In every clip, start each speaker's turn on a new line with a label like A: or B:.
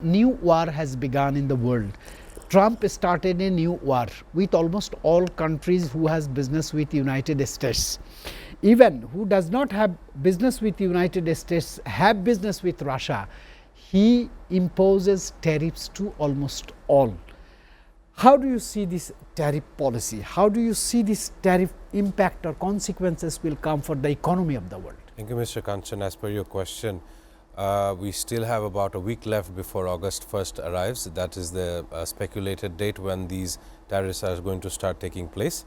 A: New war has begun in the world. Trump started a new war with almost all countries who has business with United States. Even who does not have business with United States have business with Russia. He imposes tariffs to almost all. How do you see this tariff policy? How do you see this tariff impact or consequences will come for the economy of the world?
B: Thank you, Mr. Kanchan. As per your question, we still have about a week left before August 1st arrives. That is the speculated date when these tariffs are going to start taking place.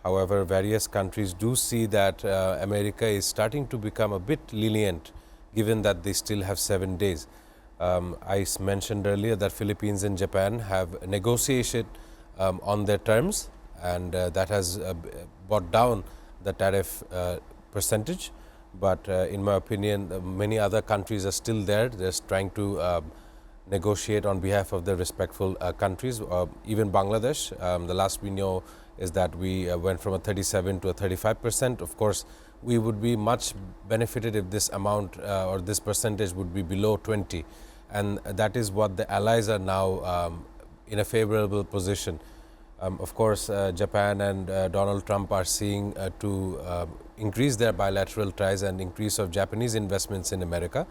B: However, various countries do see that America is starting to become a bit lenient, given that they still have 7 days. I mentioned earlier that Philippines and Japan have negotiated on their terms, and that has brought down the tariff percentage. But in my opinion, many other countries are still there. They're trying to negotiate on behalf of their respectful countries. Even Bangladesh, the last we know is that we went from a 37 to a 35%. Of course, we would be much benefited if this amount or this percentage would be below 20. And that is what the allies are now in a favorable position. Of course, Japan and Donald Trump are seeing to increase their bilateral ties and increase of Japanese investments in America.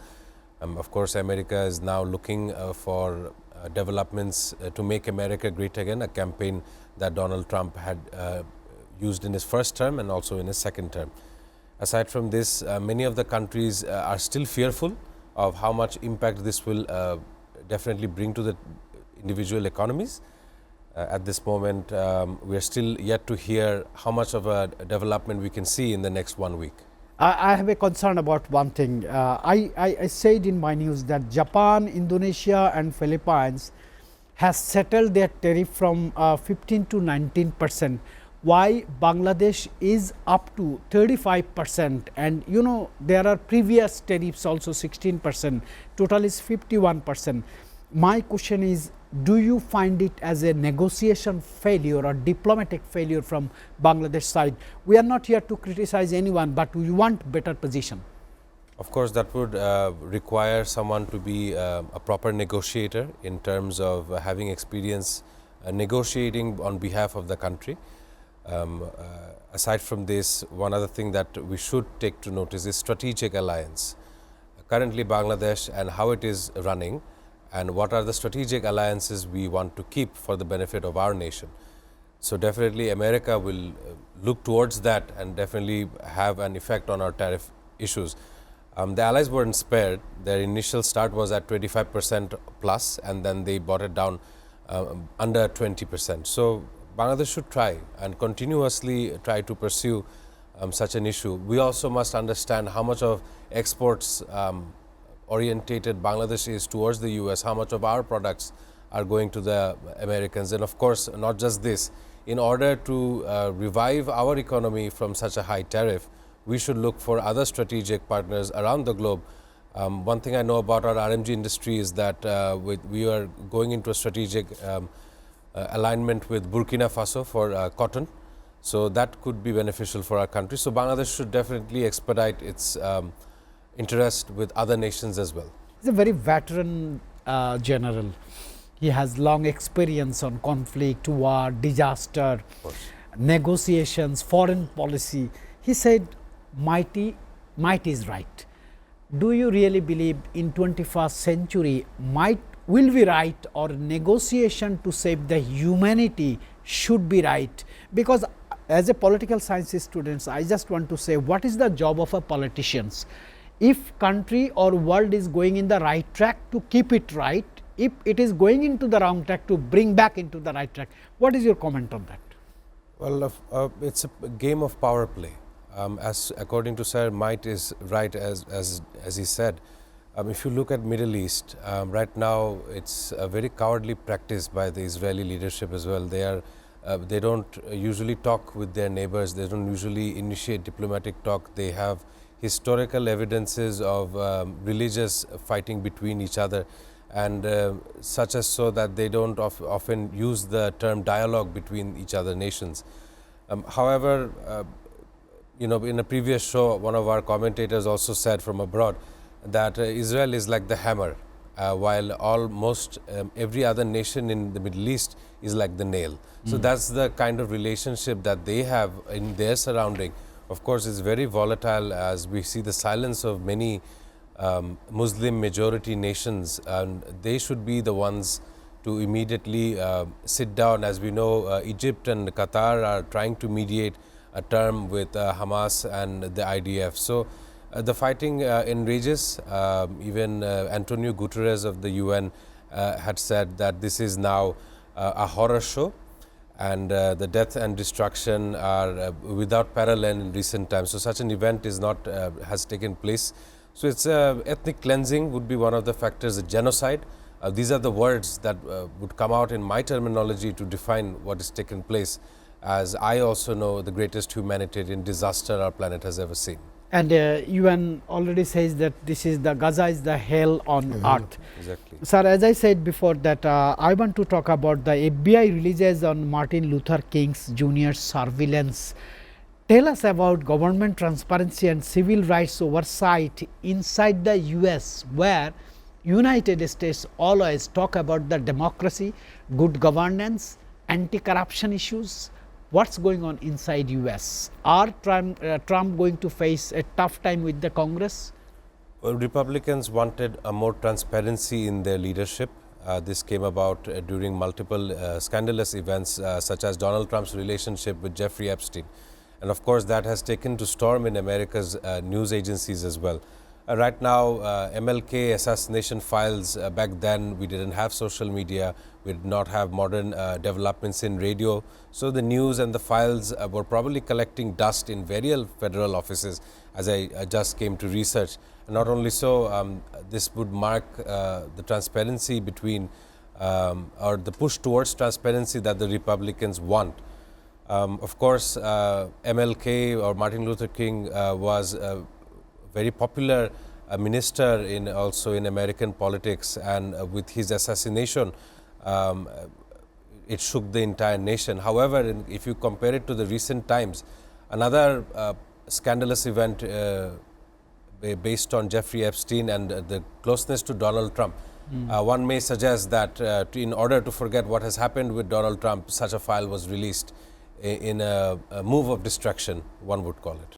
B: Of course, America is now looking for developments to make America great again, a campaign that Donald Trump had used in his first term and also in his second term. Aside from this, many of the countries are still fearful of how much impact this will definitely bring to the individual economies. At this moment, we are still yet to hear how much of a development we can see in the next 1 week.
A: I have a concern about one thing. I said in my news that Japan, Indonesia and Philippines has settled their tariff from 15 to 19%. Why Bangladesh is up to 35%, and you know there are previous tariffs also 16%, total is 51%. My question is, do you find it as a negotiation failure or diplomatic failure from Bangladesh side? We are not here to criticize anyone, but we want better position.
B: Of course, that would require someone to be a proper negotiator in terms of having experience negotiating on behalf of the country. Aside from this, one other thing that we should take to notice is strategic alliance. Currently, Bangladesh and how it is running, and what are the strategic alliances we want to keep for the benefit of our nation. So definitely America will look towards that and definitely have an effect on our tariff issues. The allies weren't spared. Their initial start was at 25% plus, and then they brought it down under 20%. So Bangladesh should try and continuously try to pursue such an issue. We also must understand how much of exports orientated Bangladesh is towards the US, how much of our products are going to the Americans. And of course, not just this, in order to revive our economy from such a high tariff, we should look for other strategic partners around the globe. One thing I know about our RMG industry is that we are going into a strategic alignment with Burkina Faso for cotton. So that could be beneficial for our country. So Bangladesh should definitely expedite its interest with other nations as well.
A: He's a very veteran general. He has long experience on conflict, war, disaster, negotiations, foreign policy. He said might is right. Do you really believe in 21st century might will be right, or negotiation to save the humanity should be right? Because as a political sciences students, I just want to say, what is the job of a politicians? If country or world is going in the right track, to keep it right, if it is going into the wrong track, to bring back into the right track. What is your comment on that?
B: Well, it's a game of power play. As according to Sir, might is right, as he said. If you look at Middle East, right now it's a very cowardly practice by the Israeli leadership as well. They don't usually talk with their neighbors. They don't usually initiate diplomatic talk. They have historical evidences of religious fighting between each other, and such as so that they don't often use the term dialogue between each other nations. However, you know, in a previous show, one of our commentators also said from abroad that Israel is like the hammer while almost every other nation in the Middle East is like the nail. So that's the kind of relationship that they have in their surrounding. Of course, it's very volatile as we see the silence of many Muslim majority nations, and they should be the ones to immediately sit down. As we know, Egypt and Qatar are trying to mediate a term with Hamas and the IDF. So the fighting enrages. Even Antonio Guterres of the UN had said that this is now a horror show, and the death and destruction are without parallel in recent times. So such an event is not has taken place. So it's ethnic cleansing would be one of the factors. A genocide. These are the words that would come out in my terminology to define what has taken place, as I also know the greatest humanitarian disaster our planet has ever seen.
A: And UN already says that this is the Gaza is the hell on earth.
B: Exactly.
A: Sir, as I said before that I want to talk about the FBI releases on Martin Luther King's Jr. surveillance. Tell us about government transparency and civil rights oversight inside the US, where United States always talk about the democracy, good governance, anti-corruption issues. What's going on inside US? Are Trump going to face a tough time with the Congress?
B: Well, Republicans wanted a more transparency in their leadership. This came about during multiple scandalous events such as Donald Trump's relationship with Jeffrey Epstein. And of course, that has taken to storm in America's news agencies as well. Right now, MLK assassination files, back then we didn't have social media, we did not have modern developments in radio. So the news and the files were probably collecting dust in various federal offices, as I just came to research. And not only so, this would mark the transparency between or the push towards transparency that the Republicans want. Of course, MLK or Martin Luther King was very popular minister in also in American politics, and with his assassination it shook the entire nation. However, if you compare it to the recent times, another scandalous event based on Jeffrey Epstein and the closeness to Donald Trump, one may suggest that in order to forget what has happened with Donald Trump, such a file was released in a move of distraction, one would call it.